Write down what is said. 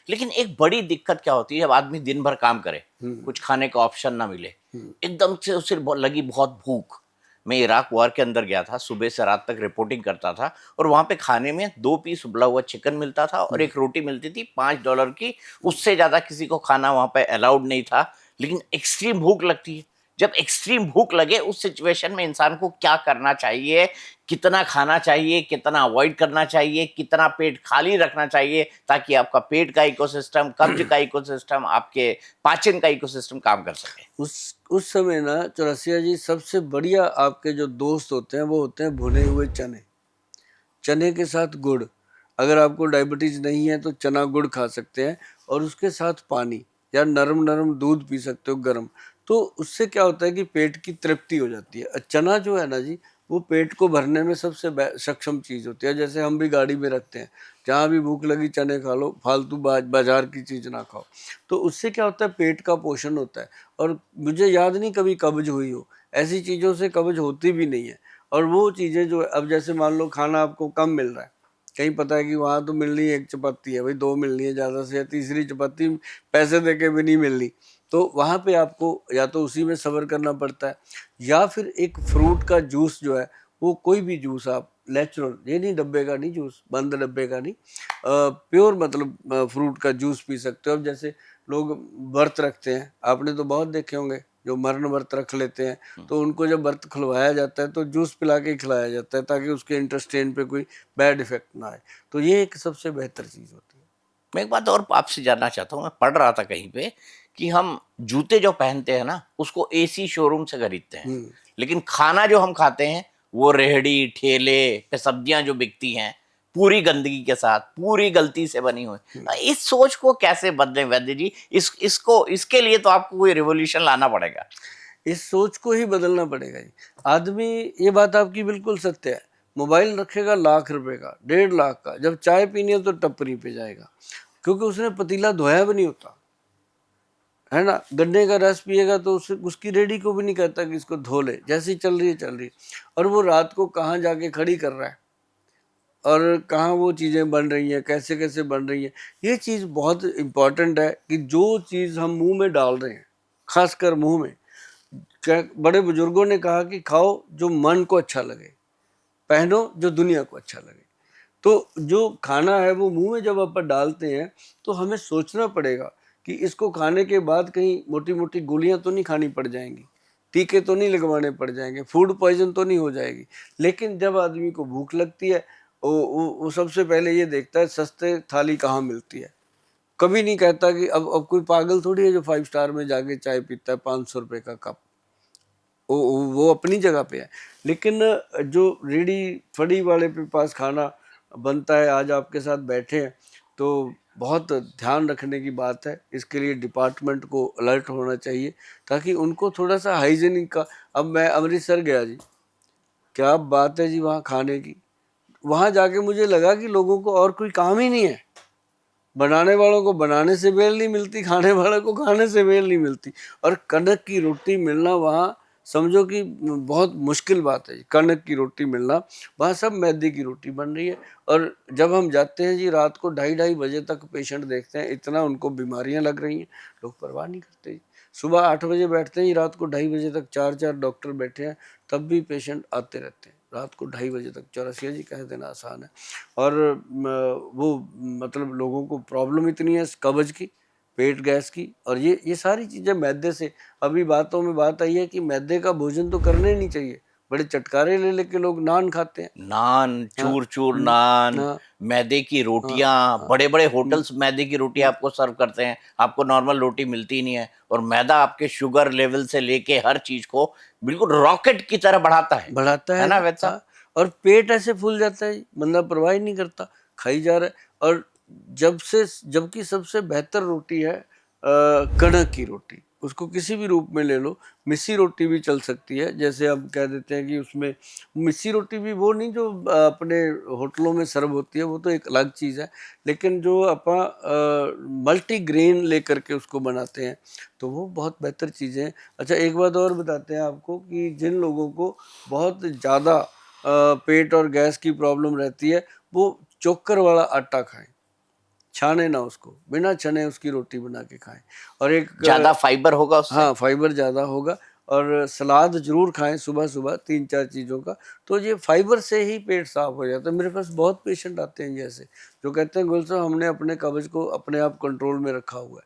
लेकिन एक बड़ी दिक्कत क्या होती है, जब आदमी दिन भर काम करे, हम्म। कुछ खाने का ऑप्शन ना मिले, हम्म। एकदम से उसे लगी बहुत भूख। मैं इराक वॉर के अंदर गया था, सुबह से रात तक रिपोर्टिंग करता था, और वहां पे खाने में 2 पीस उबला हुआ चिकन मिलता था और हम्म। एक रोटी मिलती थी $5 की। उससे ज्यादा किसी को खाना वहां पे अलाउड नहीं था। लेकिन एक्सट्रीम भूख लगती है। जब एक्सट्रीम भूख लगे, उस सिचुएशन में इंसान को क्या करना चाहिए, कितना खाना चाहिए, कितना अवॉइड करना चाहिए, कितना पेट खाली रखना चाहिए, ताकि आपका पेट का इकोसिस्टम, कब्ज का इकोसिस्टम, आपके पाचन का इकोसिस्टम काम कर सके। उस समय ना चौरसिया जी, सबसे बढ़िया आपके जो दोस्त होते हैं वो होते हैं भुने हुए चने, चने के साथ गुड़। अगर आपको डायबिटीज नहीं है तो चना गुड़ खा सकते हैं, और उसके साथ पानी या नरम नरम दूध पी सकते हो गर्म। तो उससे क्या होता है कि पेट की तृप्ति हो जाती है। चना जो है ना जी, वो पेट को भरने में सबसे सक्षम चीज़ होती है। जैसे हम भी गाड़ी में रखते हैं, जहाँ भी भूख लगी चने खा लो, फालतू बाजार की चीज़ ना खाओ। तो उससे क्या होता है, पेट का पोषण होता है। और मुझे याद नहीं कभी कब्ज हुई हो, ऐसी चीज़ों से कब्ज होती भी नहीं है। और वो चीज़ें जो अब जैसे मान लो खाना आपको कम मिल रहा है, कहीं पता है कि वहाँ तो मिलनी एक चपाती है भाई, 2 मिलनी है ज़्यादा से, या तीसरी चपाती पैसे दे के भी नहीं मिलनी। तो वहाँ पे आपको या तो उसी में सब्र करना पड़ता है, या फिर एक फ्रूट का जूस जो है, वो कोई भी जूस आप नेचुरल, ये नहीं डब्बे का नहीं जूस, बंद डब्बे का नहीं, प्योर मतलब फ्रूट का जूस पी सकते हो। अब जैसे लोग व्रत रखते हैं, आपने तो बहुत देखे होंगे जो मरण व्रत रख लेते हैं, तो उनको जब व्रत खुलवाया जाता है तो जूस पिला के ही खिलाया जाता है, ताकि उसके इंटेस्टाइन पे कोई बैड इफेक्ट ना आए। तो ये एक सबसे बेहतर चीज़ होती है। मैं एक बात और आपसे जानना चाहता हूँ, मैं पढ़ रहा था कहीं पे कि हम जूते जो पहनते हैं ना, उसको एसी शोरूम से खरीदते हैं, हम्म। लेकिन खाना जो हम खाते हैं वो रेहड़ी ठेले पे सब्जियां जो बिकती हैं, पूरी गंदगी के साथ, पूरी गलती से बनी हुई। इस सोच को कैसे बदलें वैद्य जी? इसको इसके लिए तो आपको कोई रिवॉल्यूशन लाना पड़ेगा। इस सोच को ही बदलना पड़ेगा जी। आदमी, ये बात आपकी बिल्कुल सत्य है, मोबाइल रखेगा लाख रुपए का, 1.5 लाख का, जब चाय पीनी है तो टपरी पे जाएगा, क्योंकि उसने पतीला धोया भी नहीं होता है ना। गन्ने का रस पिएगा तो उसकी रेडी को भी नहीं कहता कि इसको धो ले, जैसी चल रही है चल रही है। और वो रात को कहाँ जाके खड़ी कर रहा है, और कहाँ वो चीज़ें बन रही हैं, कैसे कैसे बन रही हैं। ये चीज़ बहुत इम्पॉर्टेंट है कि जो चीज़ हम मुंह में डाल रहे हैं, खासकर मुंह में, क्या बड़े बुजुर्गों ने कहा कि खाओ जो मन को अच्छा लगे, पहनो जो दुनिया को अच्छा लगे। तो जो खाना है वो मुंह में जब अपन डालते हैं, तो हमें सोचना पड़ेगा कि इसको खाने के बाद कहीं मोटी मोटी गोलियां तो नहीं खानी पड़ जाएंगी, टीके तो नहीं लगवाने पड़ जाएंगे, फूड पॉइजन तो नहीं हो जाएगी। लेकिन जब आदमी को भूख लगती है, वो सबसे पहले ये देखता है सस्ते थाली कहाँ मिलती है। कभी नहीं कहता कि अब कोई पागल थोड़ी है जो 5 स्टार में जाके चाय पीता है 500 रुपए का कप। वो अपनी जगह पे है। लेकिन जो रेडी फड़ी वाले पे पास खाना बनता है, आज आपके साथ बैठे हैं, तो बहुत ध्यान रखने की बात है। इसके लिए डिपार्टमेंट को अलर्ट होना चाहिए, ताकि उनको थोड़ा सा हाइजीनिक का। अब मैं अमृतसर गया जी, क्या बात है जी वहाँ खाने की। वहाँ जाके मुझे लगा कि लोगों को और कोई काम ही नहीं है, बनाने वालों को बनाने से बेल नहीं मिलती, खाने वालों को खाने से बेल नहीं मिलती। और कनक की रोटी मिलना वहाँ समझो कि बहुत मुश्किल बात है। कनक की रोटी मिलना, वहाँ सब मैदे की रोटी बन रही है। और जब हम जाते हैं जी, रात को 2:30-2:30 बजे तक पेशेंट देखते हैं, इतना उनको बीमारियां लग रही हैं, लोग परवाह नहीं करते जी। सुबह 8 बजे बैठते हैं, रात को 2:30 बजे तक 4-4 डॉक्टर बैठे हैं, तब भी पेशेंट आते रहते हैं रात को 2:30 बजे तक। चौरसिया जी कह देना आसान है। और वो मतलब लोगों को प्रॉब्लम इतनी है कब्ज की, पेट गैस की, और ये सारी चीज़ें मैदे से। अभी बातों में बात आई है कि मैदे का भोजन तो करना ही नहीं चाहिए। बड़े चटकारे ले लेके लोग नान खाते हैं। नान, हाँ। चूर चूर नान, हाँ। मैदे की हाँ। रोटियां, हाँ। बड़े बड़े होटल्स मैदे की रोटी आपको सर्व करते हैं, आपको नॉर्मल रोटी मिलती ही नहीं है। और मैदा आपके शुगर लेवल से लेके हर चीज को बिल्कुल रॉकेट की तरह बढ़ाता बढ़ाता है है ना जी। वैद साहब? हाँ। और पेट ऐसे फूल जाता है, बंदा परवाह ही नहीं करता, खाई जा रहा है। और जबकि सबसे बेहतर रोटी है कणक की रोटी। उसको किसी भी रूप में ले लो, मिस्सी रोटी भी चल सकती है। जैसे अब कह देते हैं कि उसमें मिस्सी रोटी भी वो नहीं जो अपने होटलों में सर्व होती है, वो तो एक अलग चीज़ है। लेकिन जो अपन मल्टी ग्रेन लेकर के उसको बनाते हैं, तो वो बहुत बेहतर चीज़ें हैं। अच्छा, एक बात और बताते हैं आपको कि जिन लोगों को बहुत ज़्यादा पेट और गैस की प्रॉब्लम रहती है, वो चोकर वाला आटा खाएं। छाने ना उसको, बिना छने उसकी रोटी बना के खाएं। और एक ज्यादा फाइबर होगा उससे। हाँ, फाइबर ज़्यादा होगा। और सलाद ज़रूर खाएं सुबह-सुबह 3-4 चीज़ों का, तो ये फाइबर से ही पेट साफ हो जाता है। मेरे पास बहुत पेशेंट आते हैं जैसे, जो कहते हैं गुल साहब हमने अपने कब्ज़ को अपने आप कंट्रोल में रखा हुआ है।